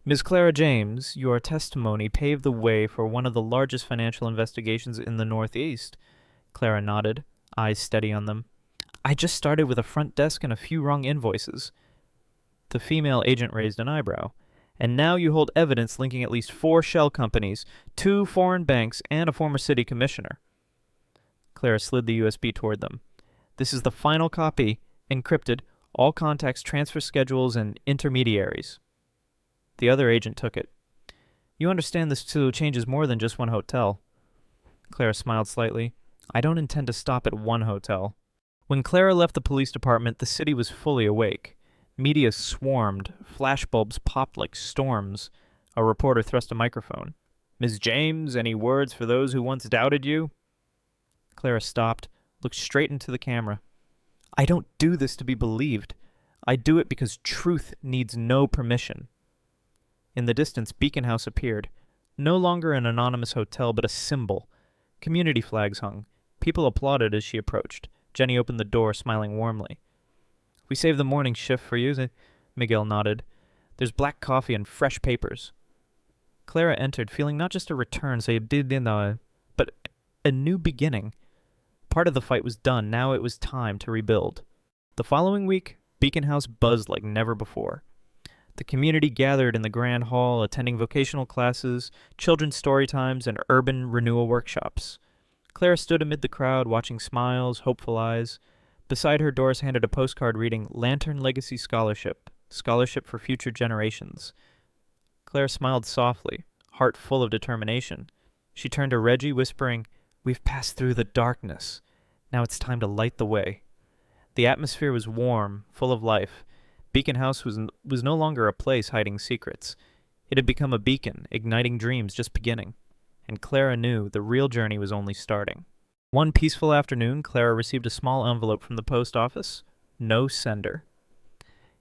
Speaker 1: "Ms. Clara James, your testimony paved the way for one of the largest financial investigations in the Northeast." Clara nodded, eyes steady on them. "I just started with a front desk and a few wrong invoices." The female agent raised an eyebrow. "And now you hold evidence linking at least 4 shell companies, 2 foreign banks, and a former city commissioner." Clara slid the USB toward them. "This is the final copy, encrypted, all contacts, transfer schedules, and intermediaries." The other agent took it. "You understand this too changes more than just one hotel." Clara smiled slightly. "I don't intend to stop at one hotel." When Clara left the police department, the city was fully awake. Media swarmed. Flashbulbs popped like storms. A reporter thrust a microphone. "Ms. James, any words for those who once doubted you?" Clara stopped, looked straight into the camera. "I don't do this to be believed. I do it because truth needs no permission." In the distance, Beacon House appeared. No longer an anonymous hotel, but a symbol. Community flags hung. People applauded as she approached. Jenny opened the door, smiling warmly. "We saved the morning shift for you," Miguel nodded. "There's black coffee and fresh papers." Clara entered, feeling not just a return, but a new beginning. Part of the fight was done. Now it was time to rebuild. The following week, Beacon House buzzed like never before. The community gathered in the Grand Hall, attending vocational classes, children's story times, and urban renewal workshops. Clara stood amid the crowd, watching smiles, hopeful eyes. Beside her, Doris handed a postcard reading, "Lantern Legacy Scholarship, Scholarship for Future Generations." Clara smiled softly, heart full of determination. She turned to Reggie, whispering, "We've passed through the darkness. Now it's time to light the way." The atmosphere was warm, full of life. Beacon House was no longer a place hiding secrets. It had become a beacon, igniting dreams just beginning. And Clara knew the real journey was only starting. One peaceful afternoon, Clara received a small envelope from the post office. No sender.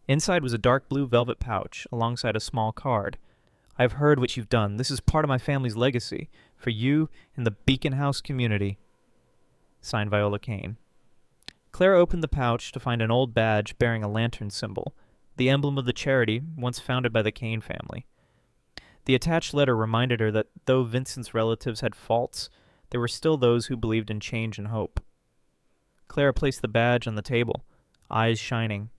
Speaker 1: Inside was a dark blue velvet pouch, alongside a small card. "I've heard what you've done. This is part of my family's legacy, for you and the Beacon House community." Signed, Viola Kane. Clara opened the pouch to find an old badge bearing a lantern symbol, the emblem of the charity once founded by the Kane family. The attached letter reminded her that though Vincent's relatives had faults, there were still those who believed in change and hope. Clara placed the badge on the table, eyes shining.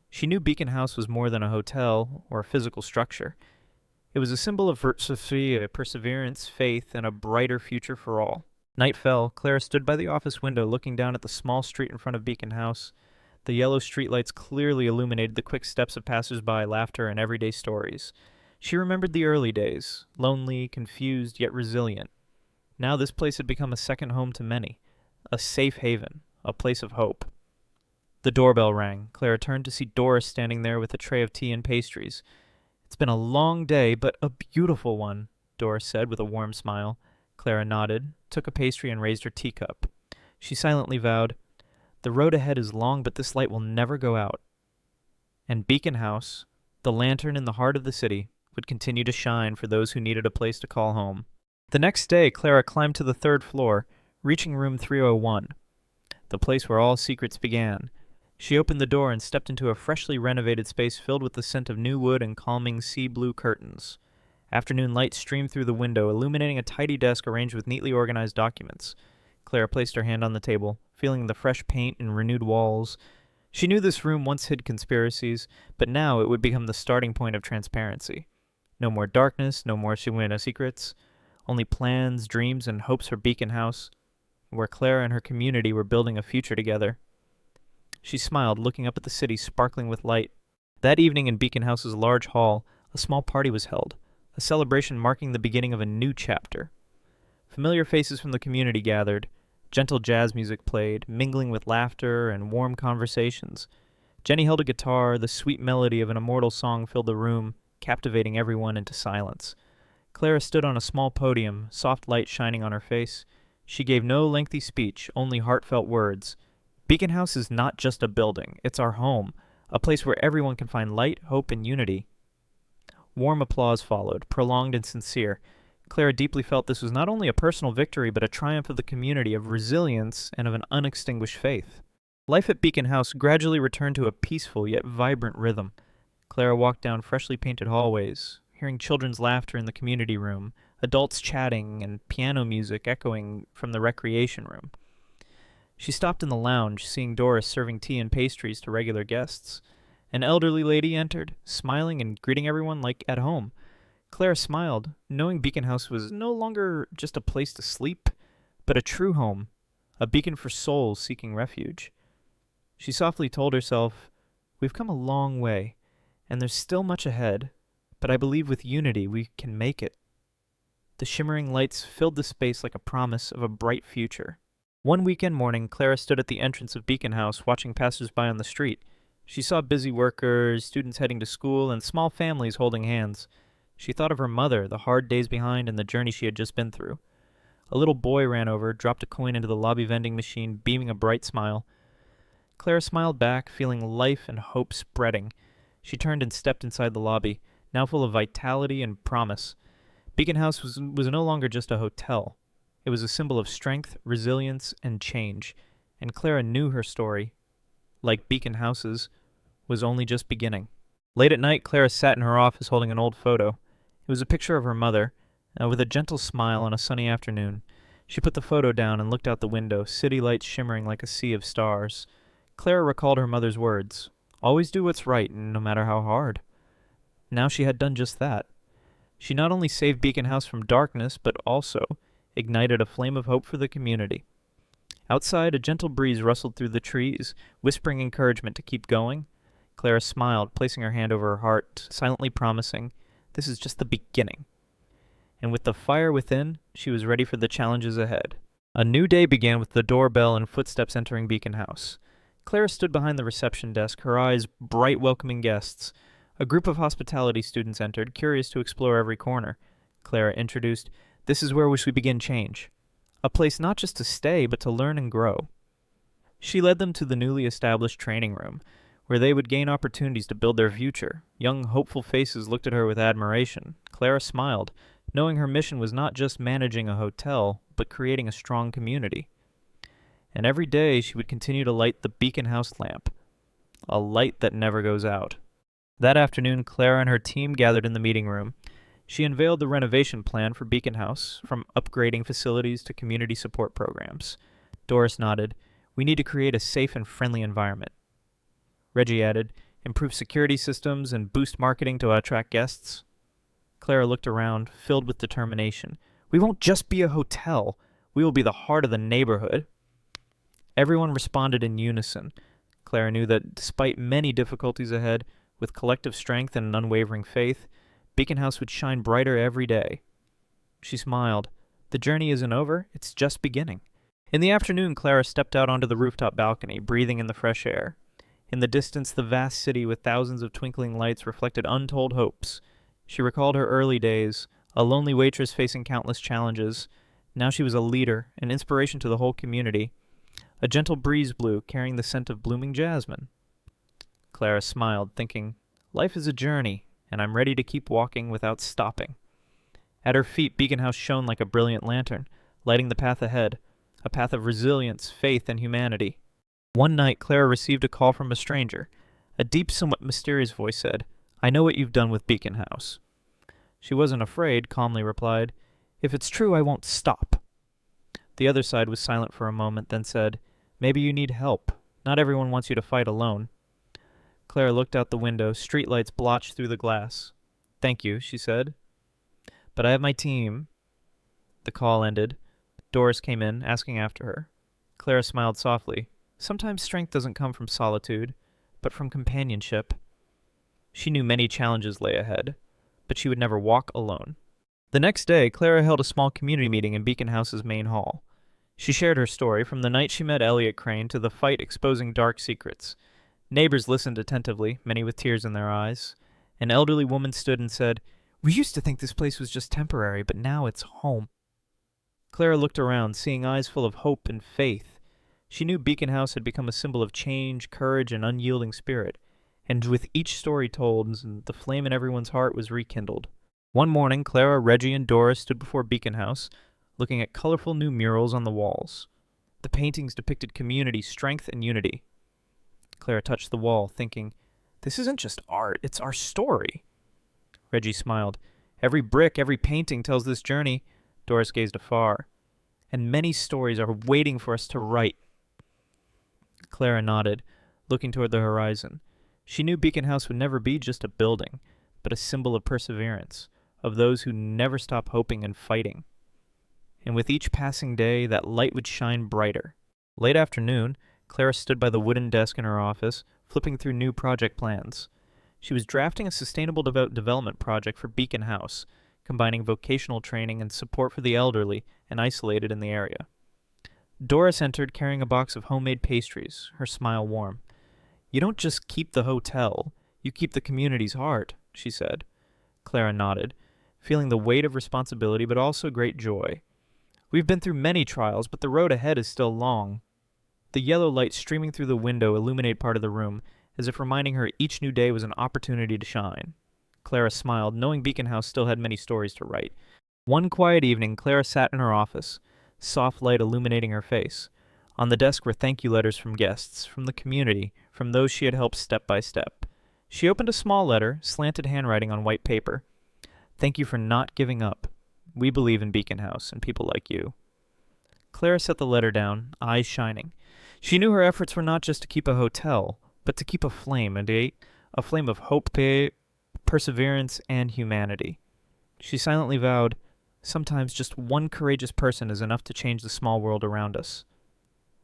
Speaker 1: She knew Beacon House was more than a hotel or a physical structure. It was a symbol of perseverance, faith, and a brighter future for all. Night fell. Clara stood by the office window looking down at the small street in front of Beacon House. The yellow streetlights clearly illuminated the quick steps of passers-by, laughter, and everyday stories. She remembered the early days, lonely, confused, yet resilient. Now this place had become a second home to many, a safe haven, a place of hope. The doorbell rang. Clara turned to see Doris standing there with a tray of tea and pastries. "It's been a long day, but a beautiful one," Doris said with a warm smile. Clara nodded, took a pastry, and raised her teacup. She silently vowed, "The road ahead is long, but this light will never go out." And Beacon House, the lantern in the heart of the city, would continue to shine for those who needed a place to call home. The next day, Clara climbed to the 3rd floor, reaching room 301, the place where all secrets began. She opened the door and stepped into a freshly renovated space filled with the scent of new wood and calming sea-blue curtains. Afternoon light streamed through the window, illuminating a tidy desk arranged with neatly organized documents. Clara placed her hand on the table, feeling the fresh paint and renewed walls. She knew this room once hid conspiracies, but now it would become the starting point of transparency. No more darkness, no more secrets. Only plans, dreams, and hopes for Beacon House. where Clara and her community were building a future together. She smiled, looking up at the city sparkling with light. That evening in Beacon House's large hall, a small party was held, a celebration marking the beginning of a new chapter. Familiar faces from the community gathered. Gentle jazz music played, mingling with laughter and warm conversations. Jenny held a guitar, the sweet melody of an immortal song filled the room, captivating everyone into silence. Clara stood on a small podium, soft light shining on her face. She gave no lengthy speech, only heartfelt words. Beacon House is not just a building, it's our home, a place where everyone can find light, hope, and unity. Warm applause followed, prolonged and sincere. Clara deeply felt this was not only a personal victory, but a triumph of the community, of resilience, and of an unextinguished faith. Life at Beacon House gradually returned to a peaceful yet vibrant rhythm. Clara walked down freshly painted hallways, hearing children's laughter in the community room, adults chatting, and piano music echoing from the recreation room. She stopped in the lounge, seeing Doris serving tea and pastries to regular guests. An elderly lady entered, smiling and greeting everyone like at home. Clara smiled, knowing Beacon House was no longer just a place to sleep, but a true home, a beacon for souls seeking refuge. She softly told herself, "We've come a long way, and there's still much ahead, but I believe with unity we can make it." The shimmering lights filled the space like a promise of a bright future. One weekend morning, Clara stood at the entrance of Beacon House watching passers-by on the street. She saw busy workers, students heading to school, and small families holding hands. She thought of her mother, the hard days behind, and the journey she had just been through. A little boy ran over, dropped a coin into the lobby vending machine, beaming a bright smile. Clara smiled back, feeling life and hope spreading. She turned and stepped inside the lobby, now full of vitality and promise. Beacon House was no longer just a hotel. It was a symbol of strength, resilience, and change, and Clara knew her story, like Beacon House's, was only just beginning. Late at night, Clara sat in her office holding an old photo. It was a picture of her mother, with a gentle smile on a sunny afternoon. She put the photo down and looked out the window, city lights shimmering like a sea of stars. Clara recalled her mother's words, "Always do what's right, no matter how hard." Now she had done just that. She not only saved Beacon House from darkness, but also ignited a flame of hope for the community. Outside, a gentle breeze rustled through the trees, whispering encouragement to keep going. Clara smiled, placing her hand over her heart, silently promising, "This is just the beginning." And with the fire within, she was ready for the challenges ahead. A new day began with the doorbell and footsteps entering Beacon House. Clara stood behind the reception desk, her eyes bright welcoming guests. A group of hospitality students entered, curious to explore every corner. Clara introduced, "This is where we begin change. A place not just to stay, but to learn and grow." She led them to the newly established training room, where they would gain opportunities to build their future. Young, hopeful faces looked at her with admiration. Clara smiled, knowing her mission was not just managing a hotel, but creating a strong community. And every day she would continue to light the Beacon House lamp, a light that never goes out. That afternoon, Clara and her team gathered in the meeting room. She unveiled the renovation plan for Beacon House, from upgrading facilities to community support programs. Doris nodded, "We need to create a safe and friendly environment." Reggie added, "Improve security systems and boost marketing to attract guests." Clara looked around, filled with determination. "We won't just be a hotel. We will be the heart of the neighborhood." Everyone responded in unison. Clara knew that despite many difficulties ahead, with collective strength and an unwavering faith, Beacon House would shine brighter every day. She smiled. The journey isn't over, it's just beginning. In the afternoon, Clara stepped out onto the rooftop balcony, breathing in the fresh air. In the distance, the vast city with thousands of twinkling lights reflected untold hopes. She recalled her early days, a lonely waitress facing countless challenges. Now she was a leader, an inspiration to the whole community. A gentle breeze blew, carrying the scent of blooming jasmine. Clara smiled, thinking, "Life is a journey, and I'm ready to keep walking without stopping." At her feet, Beacon House shone like a brilliant lantern, lighting the path ahead, a path of resilience, faith, and humanity. One night, Clara received a call from a stranger. A deep, somewhat mysterious voice said, "I know what you've done with Beacon House." She wasn't afraid, calmly replied, "If it's true, I won't stop." The other side was silent for a moment, then said, "Maybe you need help. Not everyone wants you to fight alone." Clara looked out the window, streetlights blotched through the glass. "Thank you," she said. "But I have my team." The call ended. Doris came in, asking after her. Clara smiled softly. Sometimes strength doesn't come from solitude, but from companionship. She knew many challenges lay ahead, but she would never walk alone. The next day, Clara held a small community meeting in Beacon House's main hall. She shared her story from the night she met Elliot Crane to the fight exposing dark secrets. Neighbors listened attentively, many with tears in their eyes. An elderly woman stood and said, "We used to think this place was just temporary, but now it's home." Clara looked around, seeing eyes full of hope and faith. She knew Beacon House had become a symbol of change, courage, and unyielding spirit, and with each story told, the flame in everyone's heart was rekindled. One morning, Clara, Reggie, and Doris stood before Beacon House, looking at colorful new murals on the walls. The paintings depicted community, strength, and unity. Clara touched the wall, thinking, "This isn't just art, it's our story." Reggie smiled. "Every brick, every painting tells this journey." Doris gazed afar. "And many stories are waiting for us to write." Clara nodded, looking toward the horizon. She knew Beacon House would never be just a building, but a symbol of perseverance, of those who never stop hoping and fighting. And with each passing day, that light would shine brighter. Late afternoon, Clara stood by the wooden desk in her office, flipping through new project plans. She was drafting a sustainable development project for Beacon House, combining vocational training and support for the elderly and isolated in the area. Doris entered carrying a box of homemade pastries, her smile warm. "You don't just keep the hotel, you keep the community's heart," she said. Clara nodded, feeling the weight of responsibility but also great joy. "We've been through many trials, but the road ahead is still long." The yellow light streaming through the window illuminated part of the room, as if reminding her each new day was an opportunity to shine. Clara smiled, knowing Beacon House still had many stories to write. One quiet evening, Clara sat in her office, soft light illuminating her face. On the desk were thank you letters from guests, from the community, from those she had helped step by step. She opened a small letter, slanted handwriting on white paper. "Thank you for not giving up. We believe in Beacon House and people like you." Clara set the letter down, eyes shining. She knew her efforts were not just to keep a hotel, but to keep a flame, a flame of hope, perseverance, and humanity. She silently vowed, "Sometimes just one courageous person is enough to change the small world around us."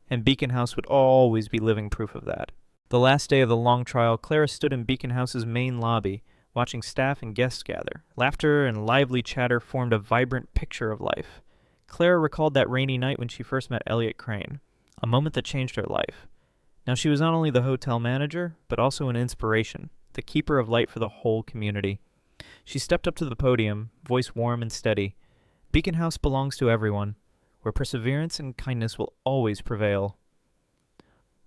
Speaker 1: And Beacon House would always be living proof of that. The last day of the long trial, Clara stood in Beacon House's main lobby, watching staff and guests gather. Laughter and lively chatter formed a vibrant picture of life. Clara recalled that rainy night when she first met Elliot Crane, a moment that changed her life. Now she was not only the hotel manager, but also an inspiration, the keeper of light for the whole community. She stepped up to the podium, voice warm and steady. "Beacon House belongs to everyone, where perseverance and kindness will always prevail."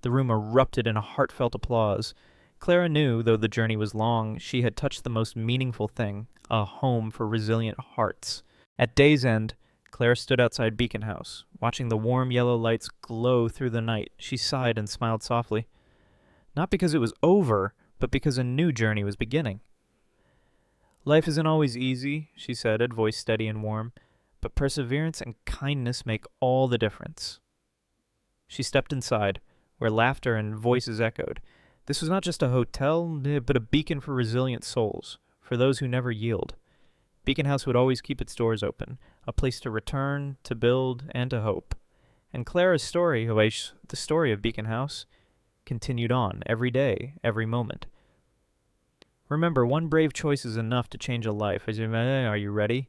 Speaker 1: The room erupted in a heartfelt applause. Clara knew, though the journey was long, she had touched the most meaningful thing, a home for resilient hearts. At day's end, Clara stood outside Beacon House, watching the warm yellow lights glow through the night. She sighed and smiled softly. Not because it was over, but because a new journey was beginning. "Life isn't always easy," she said, her voice steady and warm, "but perseverance and kindness make all the difference." She stepped inside, where laughter and voices echoed. This was not just a hotel, but a beacon for resilient souls, for those who never yield. Beacon House would always keep its doors open, a place to return, to build, and to hope. And Clara's story, the story of Beacon House, continued on every day, every moment. Remember, one brave choice is enough to change a life. Are you ready?